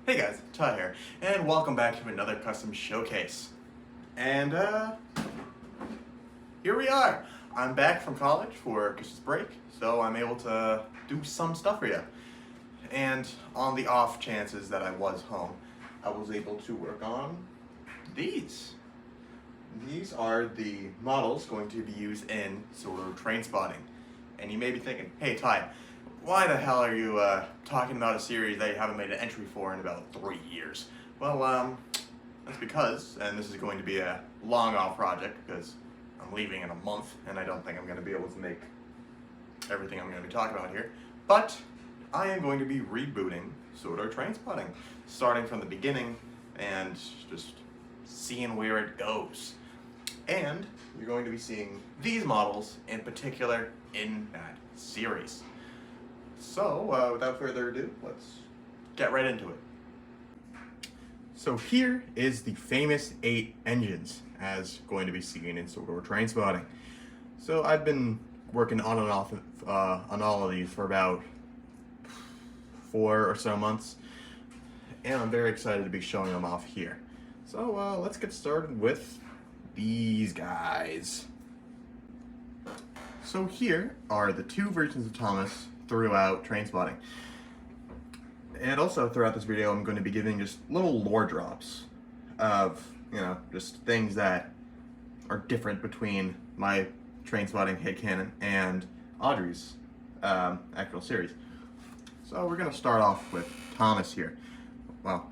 Hey guys, Ty here, and welcome back to another custom showcase. And here we are. I'm back from college for Christmas break, so I'm able to do some stuff for you. And on the off chances that I was home, I was able to work on these. These are the models going to be used in Sodor Trainspotting. And you may be thinking, hey Ty, why the hell are you talking about a series that you haven't made an entry for in about 3 years? Well, that's because, and this is going to be a long off project because I'm leaving in a month and I don't think I'm going to be able to make everything I'm going to be talking about here. But I am going to be rebooting Sodor Trainspotting, starting from the beginning and just seeing where it goes. And you're going to be seeing these models in particular in that series. So, without further ado, let's get right into it. So here is the famous 8 engines as going to be seen in Sodor Trainspotting. So I've been working on and off on all of these for about 4 or so months, and I'm very excited to be showing them off here. So let's get started with these guys. So here are the 2 versions of Thomas throughout Trainspotting. And also throughout this video I'm going to be giving just little lore drops of, just things that are different between my Trainspotting headcanon and Audrey's actual series. So we're going to start off with Thomas here. Well,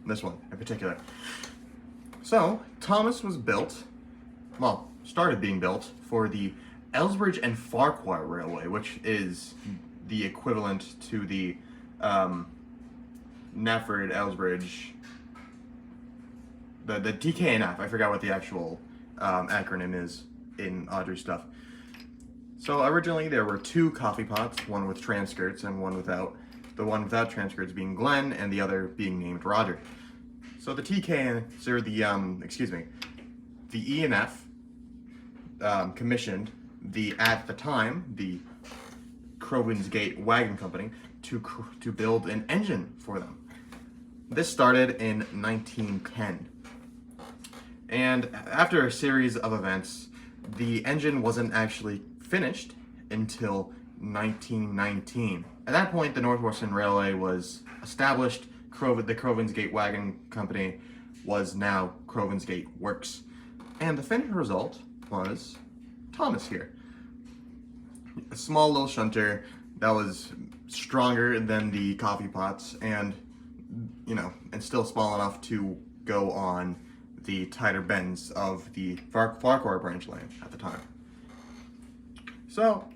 this one in particular. So Thomas was started being built for the Elsbridge and Farquhar Railway, which is the equivalent to the Nafford, Elsbridge, the TKNF. I forgot what the actual acronym is in Audrey's stuff. So originally there were 2 coffee pots, one with transskirts and one without. The one without transskirts being Glenn and the other being named Roger. So the the ENF commissioned at the time the Crovan's Gate Wagon Company to build an engine for them. This started in 1910, and after a series of events, the engine wasn't actually finished until 1919. At that point, the Northwestern Railway was established. The Crovan's Gate Wagon Company was now Crovan's Gate Works, and the finished result was Thomas here. A small little shunter that was stronger than the coffee pots and still small enough to go on the tighter bends of the Farquhar branch line at the time. So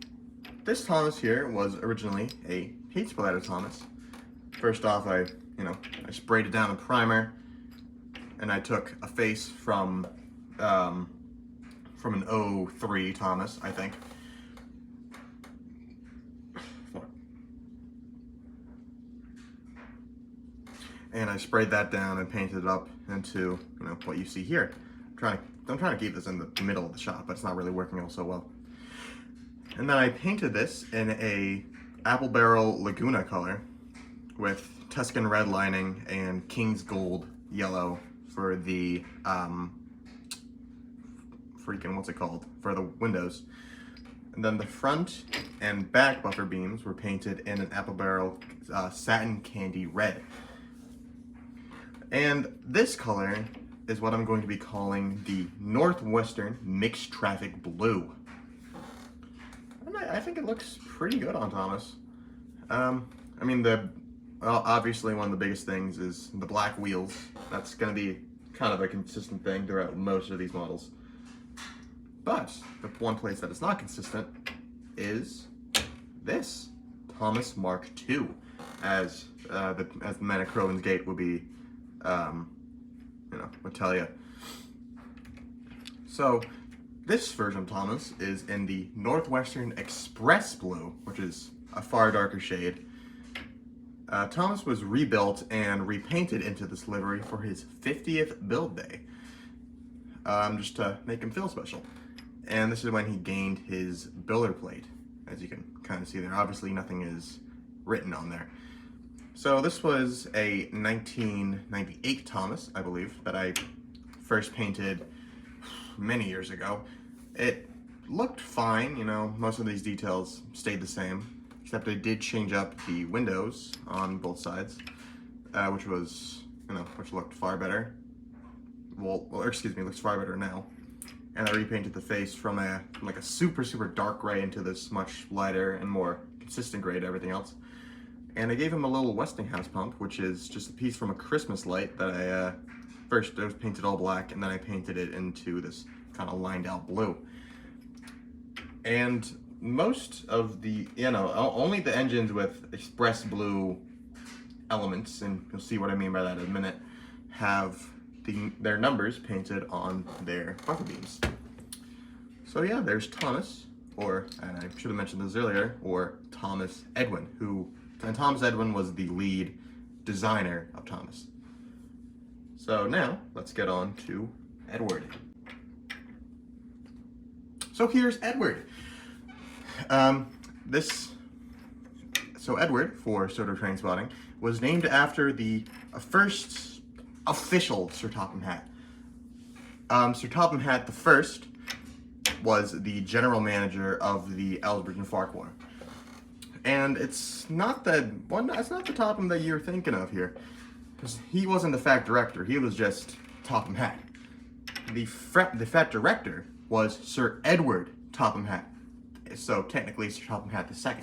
this Thomas here was originally a heat splatter Thomas. First off, I sprayed it down in primer, and I took a face from an 03 Thomas, I think. And I sprayed that down and painted it up into what you see here. I'm trying to keep this in the middle of the shot, but it's not really working out so well. And then I painted this in a apple barrel Laguna color with Tuscan red lining and King's Gold yellow for the for the windows. And then the front and back buffer beams were painted in an apple barrel satin candy red. And this color is what I'm going to be calling the Northwestern Mixed Traffic Blue. And I think it looks pretty good on Thomas. Obviously one of the biggest things is the black wheels. That's going to be kind of a consistent thing throughout most of these models. But the one place that is not consistent is this Thomas Mark II, as the men at Crovan's Gate would be, would tell you. So this version of Thomas is in the Northwestern Express Blue, which is a far darker shade. Thomas was rebuilt and repainted into this livery for his 50th build day, just to make him feel special. And this is when he gained his builder plate, as you can kind of see there. Obviously nothing is written on there. So this was a 1998 Thomas, I believe, that I first painted many years ago. It looked fine, you know, most of these details stayed the same, except I did change up the windows on both sides, which was, you know, which looked far better. Well, excuse me, looks far better now. And I repainted the face from a super dark gray into this much lighter and more consistent gray to everything else. And I gave him a little Westinghouse pump, which is just a piece from a Christmas light that I first it was painted all black, and then I painted it into this kind of lined out blue. And most of the, you know, only the engines with express blue elements, and you'll see what I mean by that in a minute, have their numbers painted on their bumper beams. So yeah, there's Thomas, and I should have mentioned this earlier, or Thomas Edwin, and Thomas Edwin was the lead designer of Thomas. So now, let's get on to Edward. So here's Edward. So Edward, for Sodor Trainspotting, was named after the first official Sir Topham Hatt. Sir Topham Hatt the First was the general manager of the Ellsbridge and Farquhar. And it's not the Topham that you're thinking of here, because he wasn't the fact director, he was just Topham Hatt. The fact director was Sir Edward Topham Hatt, so technically Sir Topham Hatt II.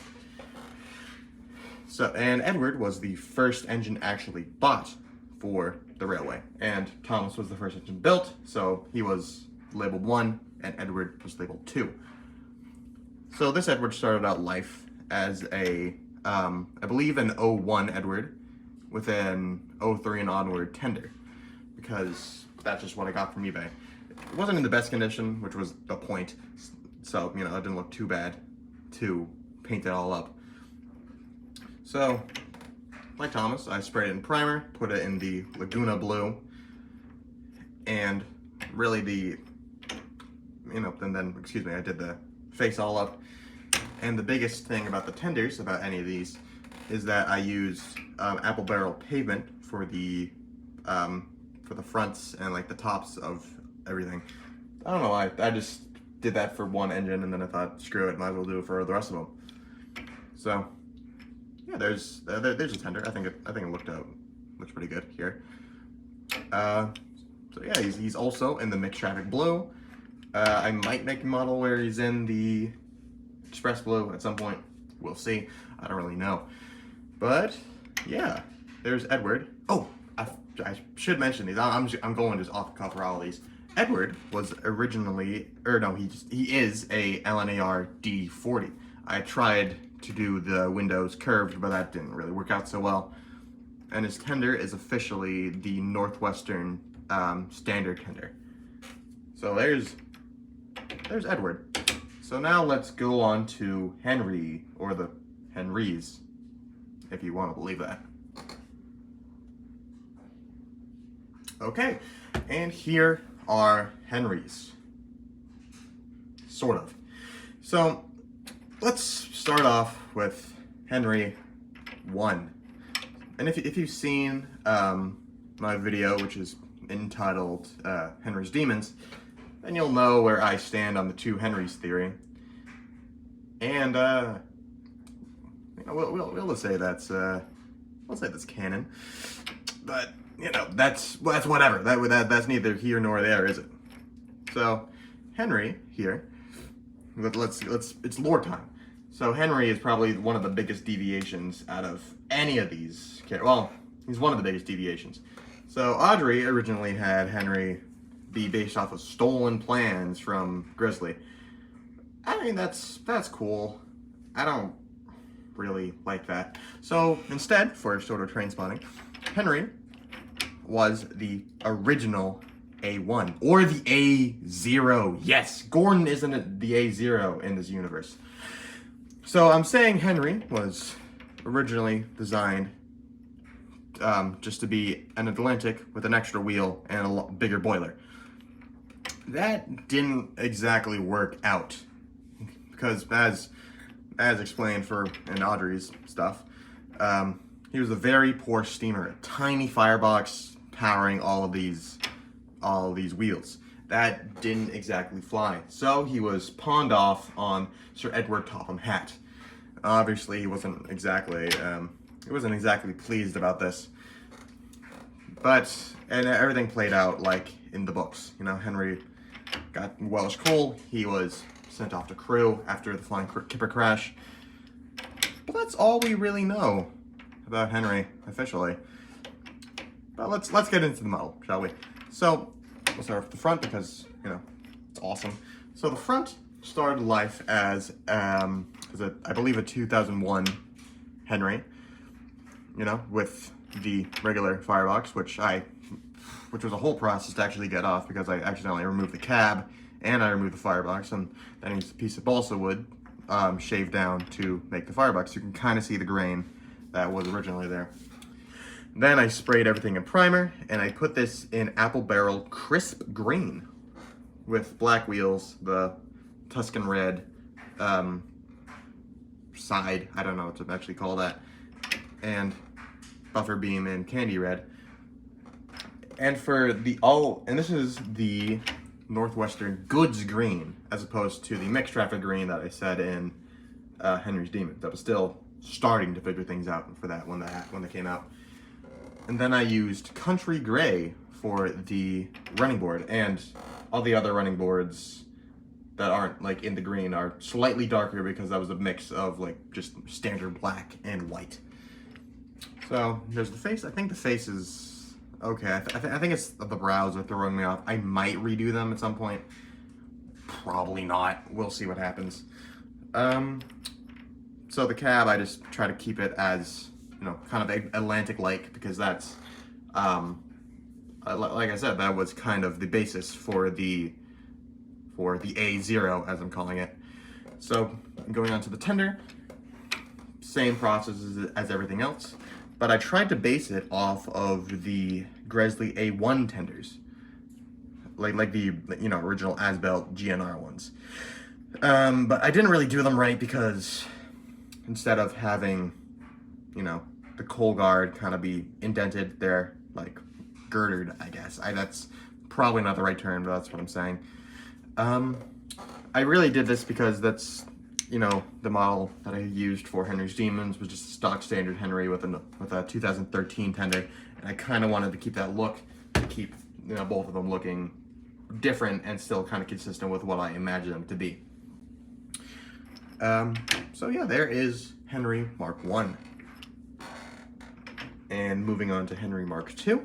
And Edward was the first engine actually bought for the railway, and Thomas was the first engine built, so he was labeled 1, and Edward was labeled 2. So this Edward started out life as I believe an 01 Edward with an 03 and onward tender, because that's just what I got from eBay. It wasn't in the best condition, which was the point, so, you know, it didn't look too bad to paint it all up. So, like Thomas, I sprayed it in primer, put it in the Laguna blue, and really I did the face all up. And the biggest thing about the tenders, about any of these, is that I used apple barrel pavement for the fronts and like the tops of everything. I don't know why, I just did that for one engine, and then I thought, screw it, might as well do it for the rest of them. So, yeah, there's a tender. I think it looks pretty good here. So yeah, he's also in the mixed traffic blue. I might make a model where he's in the express blue at some point. We'll see. I don't really know. But yeah, there's Edward. Oh, I should mention these. I'm going just off the cuff for all of these. Edward was originally, he is a LNAR D40. I tried to do the windows curved, but that didn't really work out so well. And his tender is officially the Northwestern standard tender. So there's Edward. So now let's go on to Henry, or the Henrys, if you want to believe that. Okay, and here are Henrys. Sort of. So let's start off with Henry 1. And if you've seen my video, which is entitled Henry's Demons, then you'll know where I stand on the two Henrys theory. And we'll just say that's canon. But you know, that's whatever. That's neither here nor there, is it? So Henry here. It's lore time. So Henry is probably one of the biggest deviations out of any of these. Well, he's one of the biggest deviations. So Audrey originally had Henry be based off of stolen plans from Grizzly. I mean, that's cool. I don't really like that. So instead, for Sodor Trainspotting, Henry was the original A1, or the A0. Yes, Gordon isn't the A0 in this universe. So I'm saying Henry was originally designed just to be an Atlantic with an extra wheel and a bigger boiler. That didn't exactly work out, because as explained in Audrey's stuff, he was a very poor steamer, a tiny firebox powering all of these wheels. That didn't exactly fly. So he was pawned off on Sir Edward Topham Hatt. Obviously, he wasn't exactly pleased about this. And everything played out like in the books. You know, Henry got Welsh coal. He was sent off to Crewe after the flying kipper crash. But that's all we really know about Henry officially. But let's get into the model, shall we? So we'll start with the front because, you know, it's awesome. So the front started life as I believe a 2001 Henry, you know, with the regular firebox, which was a whole process to actually get off because I accidentally removed the cab and I removed the firebox, and then I used a piece of balsa wood shaved down to make the firebox. You can kind of see the grain that was originally there. Then I sprayed everything in primer, and I put this in apple barrel crisp green with black wheels, the Tuscan red side, I don't know what to actually call that, and buffer beam in candy red. And for and this is the Northwestern Goods green, as opposed to the mixed traffic green that I said in Henry's Demons. I was still starting to figure things out for that when they came out. And then I used country gray for the running board, and all the other running boards that aren't like in the green are slightly darker because that was a mix of like just standard black and white. So there's the face. I think the face is okay. I think it's the brows are throwing me off. I might redo them at some point. Probably not. We'll see what happens. So the cab, I just try to keep it as, you know, kind of Atlantic Lake, because that's, like I said, that was kind of the basis for the A0, as I'm calling it. So going on to the tender, same process as everything else, but I tried to base it off of the Gresley A1 tenders, like the, you know, original Asbelt GNR ones. But I didn't really do them right because instead of having, you know, the coal guard kind of be indented, they're like girdered, I guess. That's probably not the right term, but that's what I'm saying. I really did this because that's, you know, the model that I used for Henry's Demons was just a stock standard Henry with a 2013 tender, and I kind of wanted to keep that look, to keep, you know, both of them looking different and still kind of consistent with what I imagined them to be. So yeah, there is Henry Mark 1. And moving on to Henry Mark 2.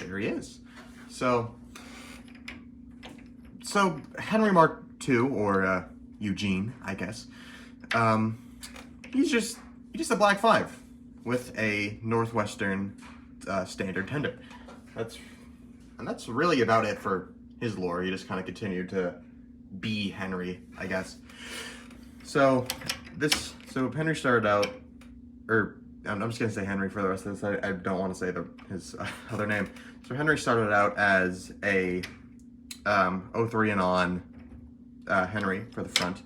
There he is. So Henry Mark 2, or Eugene, I guess. He's just a black 5 with a Northwestern standard tender. That's really about it for his lore. He just kind of continued to be Henry, I guess. So Henry started out, or I'm just gonna say Henry for the rest of this. I don't want to say his other name. So Henry started out as a 03 and on Henry for the front.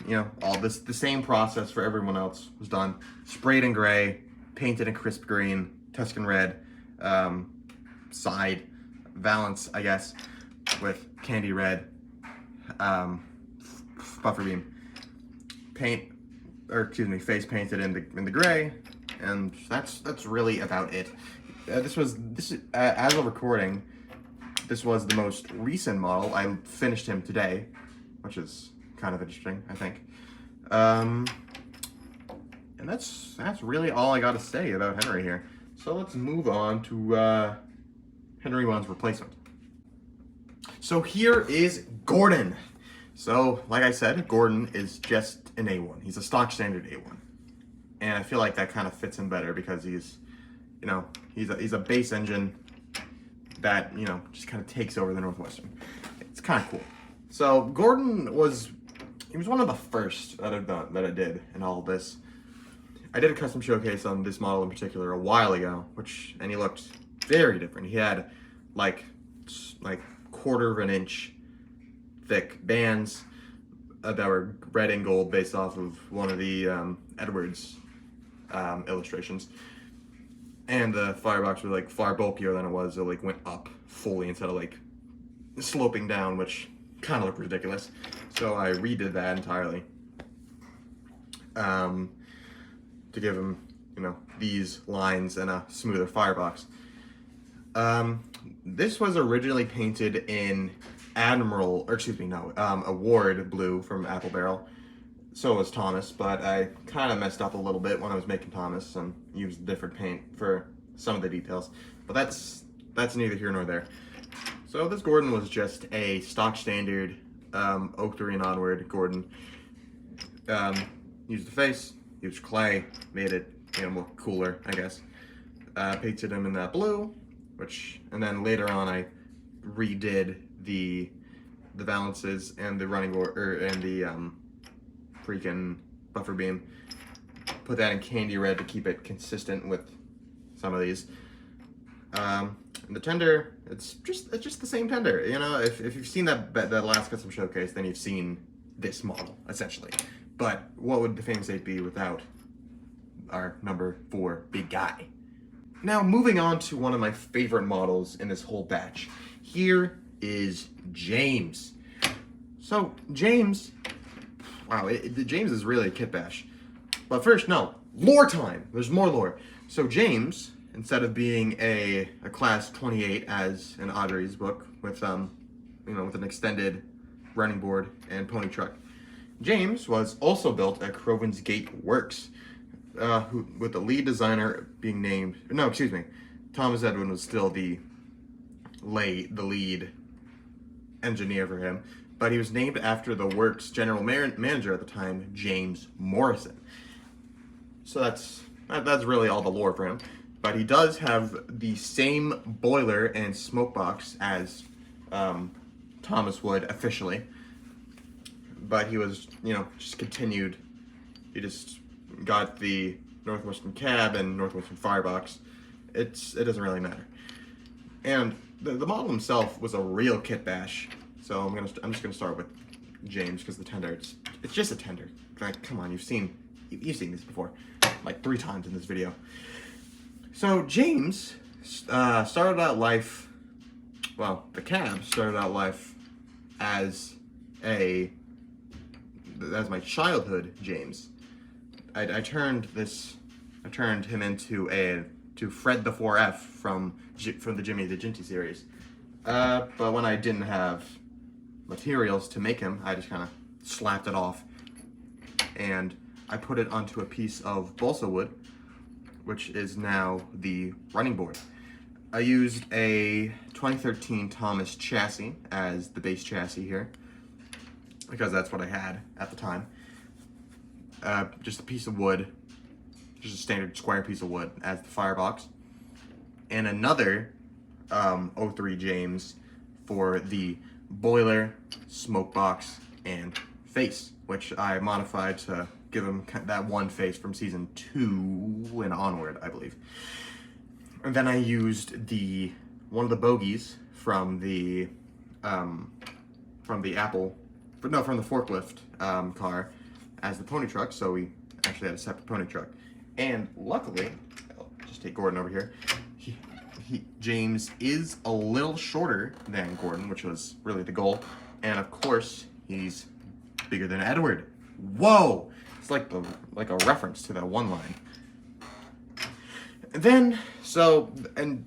You know, all this, the same process for everyone else was done. Sprayed in gray, painted in crisp green, Tuscan red, side valance, I guess, with candy red, buffer beam. Face painted in the gray, and that's really about it. This as of recording, this was the most recent model. I finished him today, which is kind of interesting, I think. And that's really all I got to say about Henry here. So let's move on to Henry 1's replacement. So here is Gordon. So, like I said, Gordon is just an A1. He's a stock standard A1. And I feel like that kind of fits him better because he's, you know, he's a base engine that, you know, just kind of takes over the Northwestern. It's kind of cool. So, Gordon was one of the first that I did in all of this. I did a custom showcase on this model in particular a while ago, and he looked very different. He had like 1/4 of an inch thick bands that were red and gold based off of one of the Edwards illustrations. And the firebox was like far bulkier than it was. It like went up fully instead of like sloping down, which kind of looked ridiculous. So I redid that entirely to give him, you know, these lines and a smoother firebox. This was originally painted in Award blue from Apple Barrel. So was Thomas, but I kind of messed up a little bit when I was making Thomas and used different paint for some of the details. But that's neither here nor there. So this Gordon was just a stock standard Oak 3 and onward Gordon. Used the face, used clay, made him look cooler, I guess. Painted him in that blue, and then later on I redid the valances and the running board, and the freaking buffer beam. Put that in candy red to keep it consistent with some of these. And the tender, it's just the same tender. You know, if you've seen that last custom showcase, then you've seen this model essentially. But what would the Famous 8 be without our number 4 big guy? Now, moving on to one of my favorite models in this whole batch. Here is James. So, James, wow, James is really a kit bash. But first, no, lore time. There's more lore. So James, instead of being a class 28 as in Audrey's book with with an extended running board and pony truck, James was also built at Croven's Gate Works, with the lead designer being named, Thomas Edwin was still the lead engineer for him, but he was named after the works general manager at the time, James Morrison. So that's really all the lore for him. But he does have the same boiler and smoke box as Thomas would officially. But he was, just continued. He just got the Northwestern cab and Northwestern firebox. It doesn't really matter. And the model himself was a real kit bash. So I'm just gonna start with James because the tender, it's just a tender. Like, come on, you've seen this before, like 3 times in this video. So James started out life. Well, the cab started out life as my childhood James. I turned him into Fred the 4F from the Jimmy the Ginty series. But when I didn't have materials to make him, I just kind of slapped it off, and I put it onto a piece of balsa wood, which is now the running board. I used a 2013 Thomas chassis as the base chassis here, because that's what I had at the time. Just a piece of wood, just a standard square piece of wood as the firebox, and another 03 James for the boiler, smoke box, and face, which I modified to give him that one face from season 2 and onward, I believe. And then I used one of the bogies from the forklift car as the pony truck, so we actually had a separate pony truck. And luckily, I'll just take Gordon over here. James is a little shorter than Gordon, which was really the goal. And of course, he's bigger than Edward. Whoa! It's like a reference to that one line. And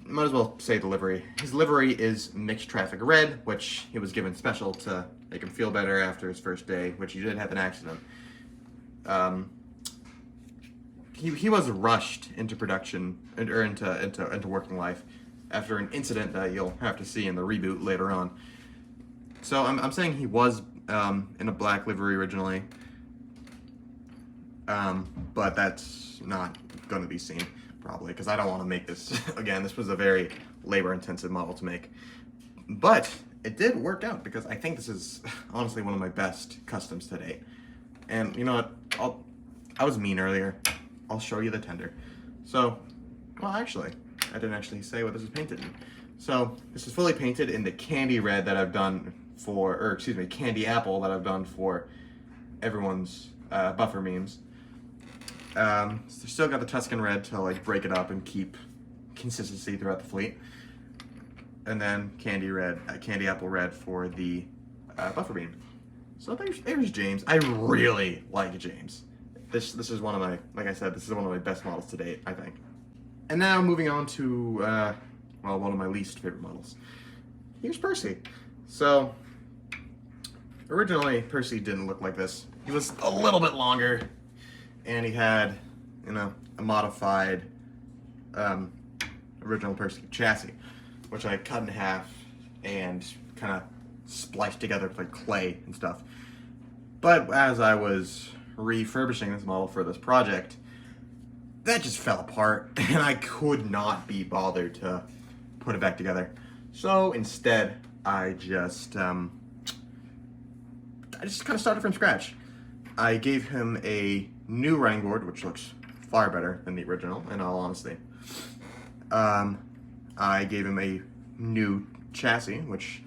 might as well say the livery. His livery is mixed traffic red, which he was given special to make him feel better after his first day, which he did have an accident. He was rushed into production or into working life after an incident that you'll have to see in the reboot later on. So I'm saying he was in a black livery originally, but that's not going to be seen probably because I don't want to make this again. This was a very labor-intensive model to make, but it did work out because I think this is honestly one of my best customs to date. And you know what? I was mean earlier. I'll show you the tender. So, well, actually, I didn't actually say what this is painted in. So, this is fully painted in the candy red that I've done candy apple that I've done for everyone's buffer memes. Still got the Tuscan Red to like break it up and keep consistency throughout the fleet. And then Candy Apple Red for the buffer beam. So there's James. I really like James. This is one of my, like I said, this is one of my best models to date, I think. And now moving on to, well, one of my least favorite models. Here's Percy. So, originally, Percy didn't look like this. He was a little bit longer, and he had, you know, a modified original Percy chassis, which I cut in half and kind of spliced together with like clay and stuff. But as I was refurbishing this model for this project, that just fell apart, and I could not be bothered to put it back together. So instead, I just kind of started from scratch. I gave him a new running board, which looks far better than the original, in all honesty. I gave him a new chassis, which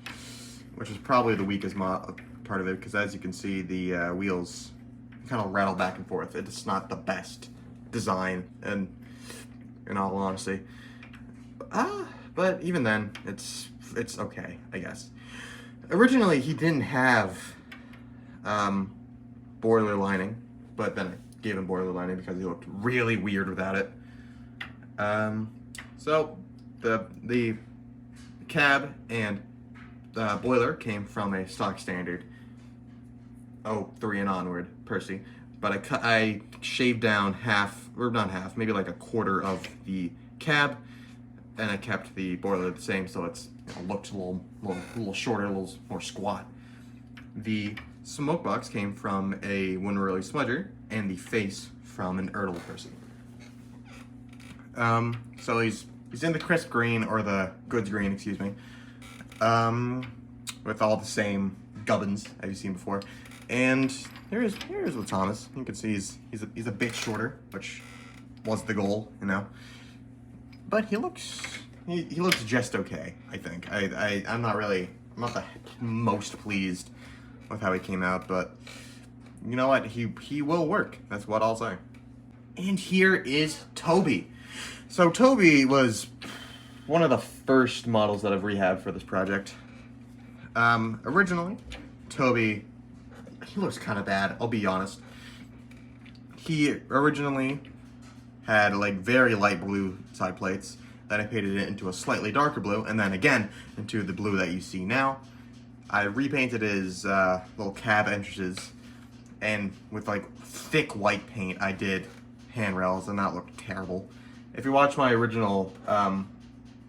is probably the weakest part of it, because as you can see, the wheels kind of rattle back and forth. It's not the best design, and in all honesty, but even then, it's okay, I guess. Originally, he didn't have boiler lining, but then I gave him boiler lining because he looked really weird without it. So the cab and boiler came from a stock standard 03 and onward Percy, but I shaved down half, or not half, maybe like a quarter of the cab, and I kept the boiler the same, so it's, you know, looked a little shorter, a little more squat. The smoke box came from a Winnerly Smudger, and the face from an Erdl Percy. So he's in the crisp green, or the goods green, excuse me, with all the same gubbins as you've seen before. And here's with Thomas. You can see he's a bit shorter, which was the goal, you know. But he looks just okay, I think. I'm not the most pleased with how he came out, but you know what? He will work. That's what I'll say. And here is Toby. So Toby was one of the first models that I've rehabbed for this project. Originally, Toby, he looks kind of bad, I'll be honest. He originally had like very light blue side plates, then I painted it into a slightly darker blue, and then again into the blue that you see now. I repainted his little cab entrances, and with like thick white paint I did handrails, and that looked terrible. If you watch my original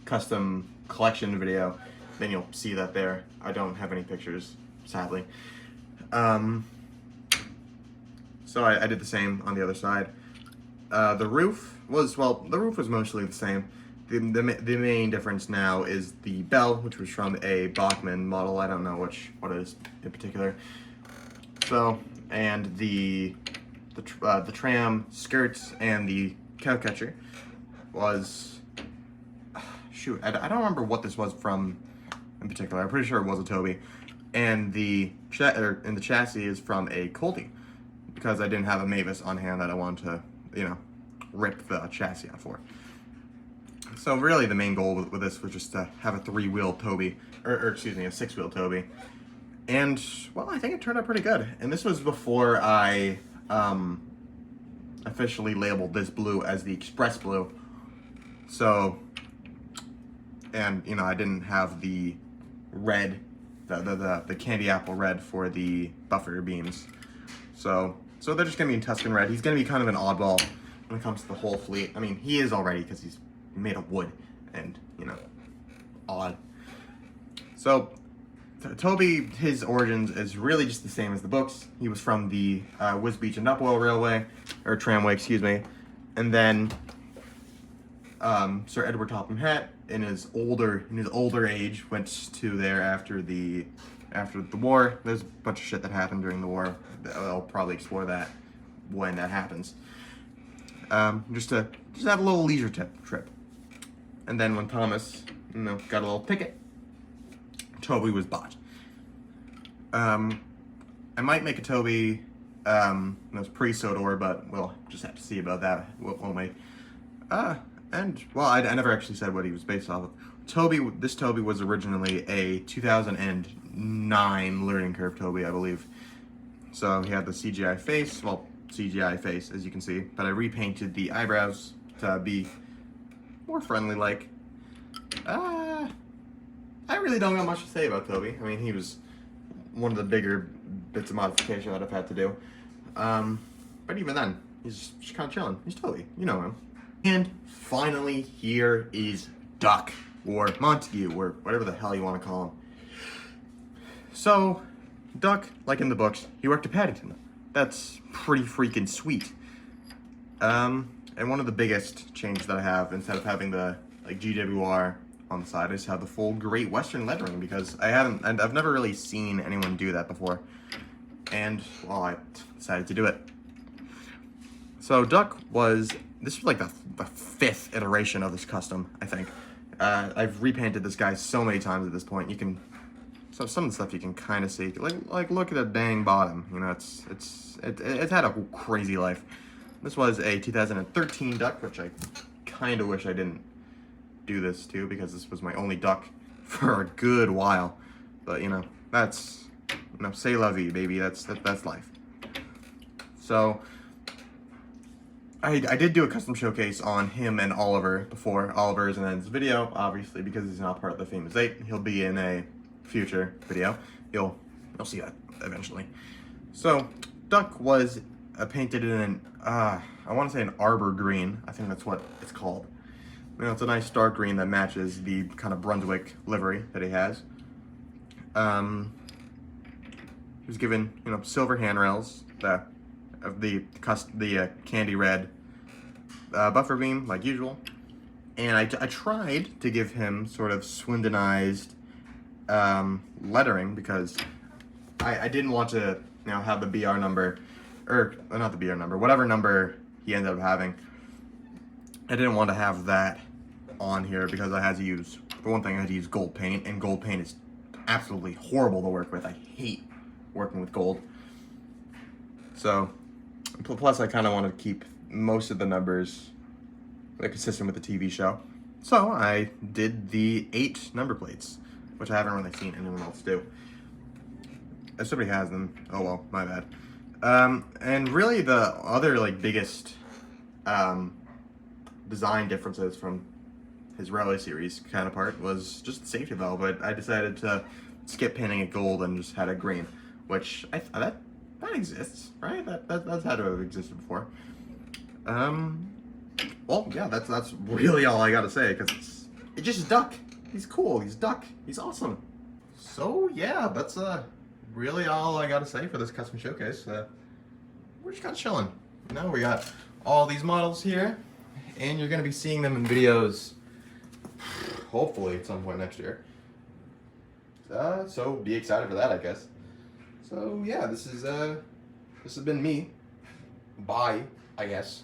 custom collection video, then you'll see that there. I don't have any pictures, sadly. So I did the same on the other side. The roof was mostly the same. The main difference now is the bell, which was from a Bachmann model. I don't know what it is in particular. So, and the tram skirts and the cowcatcher was, shoot, I don't remember what this was from in particular. I'm pretty sure it was a Toby. And the chassis is from a Colty, because I didn't have a Mavis on hand that I wanted to, you know, rip the chassis out for. So really the main goal with this was just to have a 3-wheel Toby, or excuse me, a 6-wheel Toby. And, well, I think it turned out pretty good. And this was before I officially labeled this blue as the Express Blue. So, and, you know, I didn't have the red, the candy apple red for the buffer beams. So they're just gonna be in Tuscan Red. He's gonna be kind of an oddball when it comes to the whole fleet. I mean, he is already, because he's made of wood and, you know, odd. So Toby, his origins is really just the same as the books. He was from the Wisbech and Upwell Railway, or tramway, excuse me. And then Sir Edward Topham Hatt, in his older age, went to there after the war. There's a bunch of shit that happened during the war. I'll probably explore that when that happens. Just to have a little leisure trip. And then when Thomas, you know, got a little ticket, Toby was bought. I might make a Toby That's pre-Sodor, but we'll just have to see about that, won't we? And, well, I never actually said what he was based off of. This Toby was originally a 2009 Learning Curve Toby, I believe. So he had the CGI face, well, CGI face, as you can see, but I repainted the eyebrows to be more friendly-like. I really don't got much to say about Toby. I mean, he was one of the bigger bits of modification that I've had to do. But even then, he's just kind of chilling. He's Toby, you know him. And finally, here is Duck, or Montague, or whatever the hell you want to call him. So, Duck, like in the books, he worked at Paddington. That's pretty freaking sweet. And one of the biggest changes that I have, instead of having the like GWR on the side, I just have the full Great Western lettering, because I've never really seen anyone do that before. And, well, I decided to do it. So Duck this was like the fifth iteration of this custom, I think. I've repainted this guy so many times at this point. You can, some of the stuff you can kind of see. Like look at the dang bottom. You know, it's had a crazy life. This was a 2013 Duck, which I kind of wish I didn't do this to, because this was my only Duck for a good while. But you know, that's, you know, c'est la vie, baby. That's life. So I did do a custom showcase on him and Oliver before. Oliver's in his video, obviously, because he's not part of the Famous 8. He'll be in a future video. You'll see that eventually. So Duck was painted in an I want to say an arbor green. I think that's what it's called. You know, it's a nice dark green that matches the kind of Brunswick livery that he has. He was given, you know, silver handrails of the candy red buffer beam, like usual. And I tried to give him sort of Swindonized lettering, because I didn't want to, you know, have the BR number, or not the BR number, whatever number he ended up having. I didn't want to have that on here, because I had to use, for one thing, I had to use gold paint, and gold paint is absolutely horrible to work with. I hate working with gold. So, plus I kind of want to keep most of the numbers consistent with the TV show. So I did the 8 number plates, which I haven't really seen anyone else do. If somebody has them, oh well, my bad. And really the other like biggest design differences from his Rally series counterpart was just the safety valve, but I decided to skip painting it gold and just had it green, which that exists, right? That's had to have existed before. Well, yeah, that's really all I gotta say, because it's just Duck. He's cool. He's Duck. He's awesome. So yeah, that's really all I gotta say for this custom showcase. We're just kind of chilling. You know, we got all these models here, and you're gonna be seeing them in videos, hopefully at some point next year. So be excited for that, I guess. So yeah, this has been me. Bye, I guess.